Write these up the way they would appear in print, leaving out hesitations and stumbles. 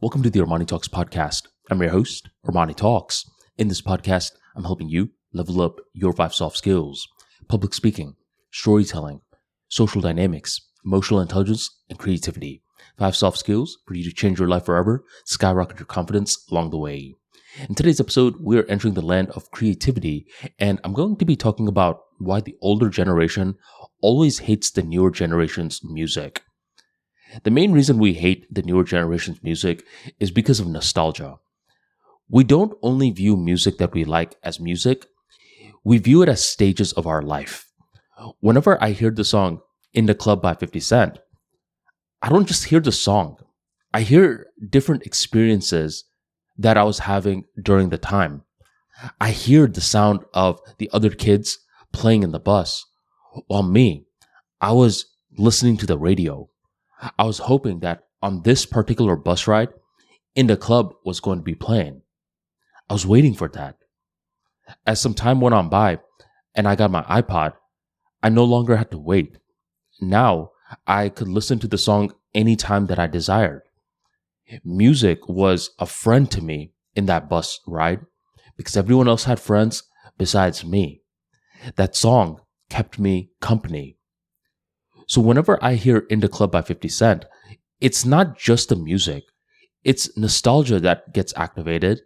Welcome to the ArmaniTalks podcast. I'm your host, ArmaniTalks. In this podcast, I'm helping you level up your 5 soft skills: public speaking, storytelling, social dynamics, emotional intelligence, and creativity. 5 soft skills for you to change your life forever, skyrocket your confidence along the way. In today's episode, we are entering the land of creativity, and I'm going to be talking about why the older generation always hates the newer generation's music. The main reason we hate the newer generation's music is because of nostalgia. We don't only view music that we like as music, we view it as stages of our life. Whenever I hear the song In the Club by 50 Cent, I don't just hear the song. I hear different experiences that I was having during the time. I hear the sound of the other kids playing in the bus, while me, I was listening to the radio. I was hoping that on this particular bus ride, In the Club was going to be playing. I was waiting for that. As some time went on by and I got my iPod, I no longer had to wait. Now I could listen to the song anytime that I desired. Music was a friend to me in that bus ride because everyone else had friends besides me. That song kept me company. So whenever I hear In the Club by 50 Cent, it's not just the music. It's nostalgia that gets activated,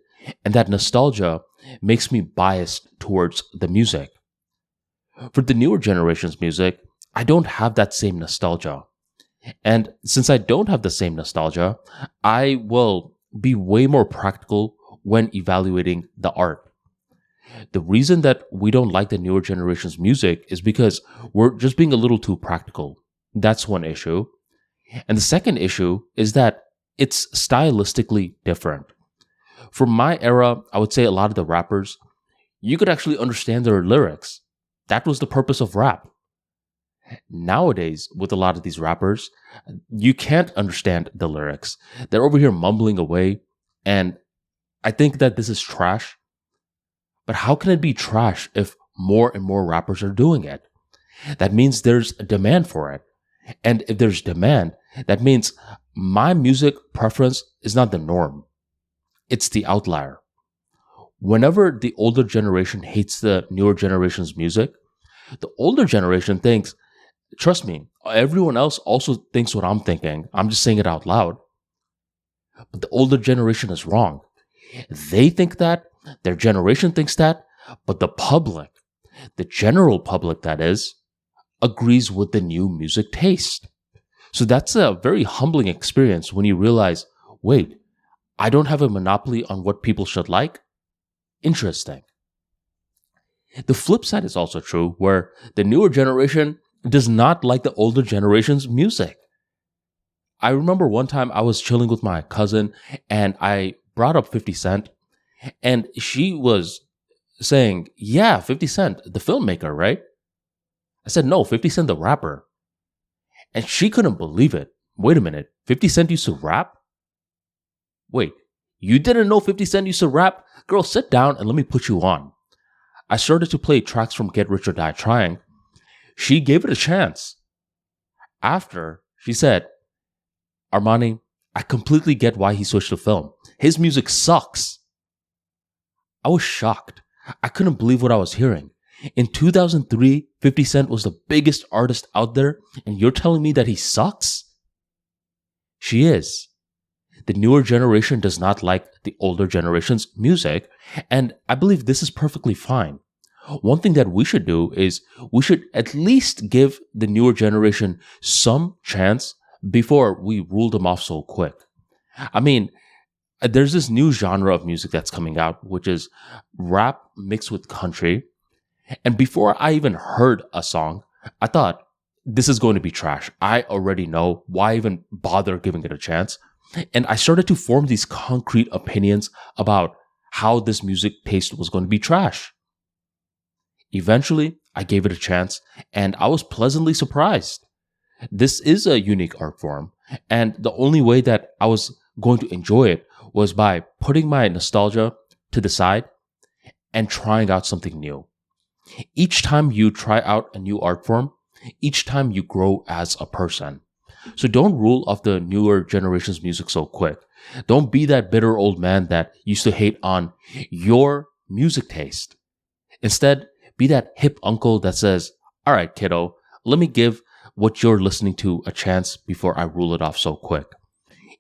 and that nostalgia makes me biased towards the music. For the newer generation's music, I don't have that same nostalgia. And since I don't have the same nostalgia, I will be way more practical when evaluating the art. The reason that we don't like the newer generation's music is because we're just being a little too practical. That's one issue. And the second issue is that it's stylistically different. From my era, I would say a lot of the rappers, you could actually understand their lyrics. That was the purpose of rap. Nowadays, with a lot of these rappers, you can't understand the lyrics. They're over here mumbling away, and I think that this is trash. But how can it be trash if more and more rappers are doing it? That means there's a demand for it. And if there's demand, that means my music preference is not the norm. It's the outlier. Whenever the older generation hates the newer generation's music, the older generation thinks, trust me, everyone else also thinks what I'm thinking. I'm just saying it out loud. But the older generation is wrong. They think that, their generation thinks that, but the public, the general public that is, agrees with the new music taste. So that's a very humbling experience when you realize, wait, I don't have a monopoly on what people should like? Interesting. The flip side is also true, where the newer generation does not like the older generation's music. I remember one time I was chilling with my cousin and I brought up 50 Cent, and she was saying, yeah, 50 Cent, the filmmaker, right? I said, no, 50 Cent, the rapper. And she couldn't believe it. Wait a minute, 50 Cent used to rap? Wait, you didn't know 50 Cent used to rap? Girl, sit down and let me put you on. I started to play tracks from Get Rich or Die Trying. She gave it a chance. After, she said, Armani, I completely get why he switched to film. His music sucks. I was shocked. I couldn't believe what I was hearing. In 2003, 50 Cent was the biggest artist out there, and you're telling me that he sucks? She is. The newer generation does not like the older generation's music, and I believe this is perfectly fine. One thing that we should do is we should at least give the newer generation some chance before we rule them off so quick. I mean, there's this new genre of music that's coming out, which is rap mixed with country. And before I even heard a song, I thought, this is going to be trash. I already know. Why even bother giving it a chance? And I started to form these concrete opinions about how this music taste was going to be trash. Eventually, I gave it a chance, and I was pleasantly surprised. This is a unique art form, and the only way that I was going to enjoy it was by putting my nostalgia to the side and trying out something new. Each time you try out a new art form, each time you grow as a person. So don't rule off the newer generation's music so quick. Don't be that bitter old man that used to hate on your music taste. Instead, be that hip uncle that says, all right, kiddo, let me give what you're listening to a chance before I rule it off so quick.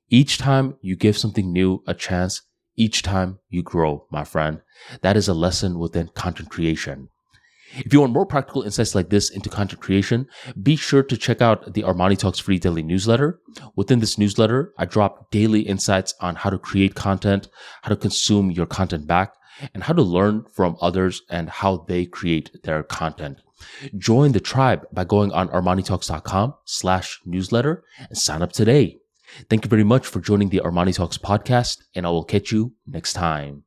Each time you give something new a chance, each time you grow, my friend. That is a lesson within content creation. If you want more practical insights like this into content creation, be sure to check out the ArmaniTalks free daily newsletter. Within this newsletter, I drop daily insights on how to create content, how to consume your content back, and how to learn from others and how they create their content. Join the tribe by going on ArmaniTalks.com/newsletter and sign up today. Thank you very much for joining the Armani Talks podcast, and I will catch you next time.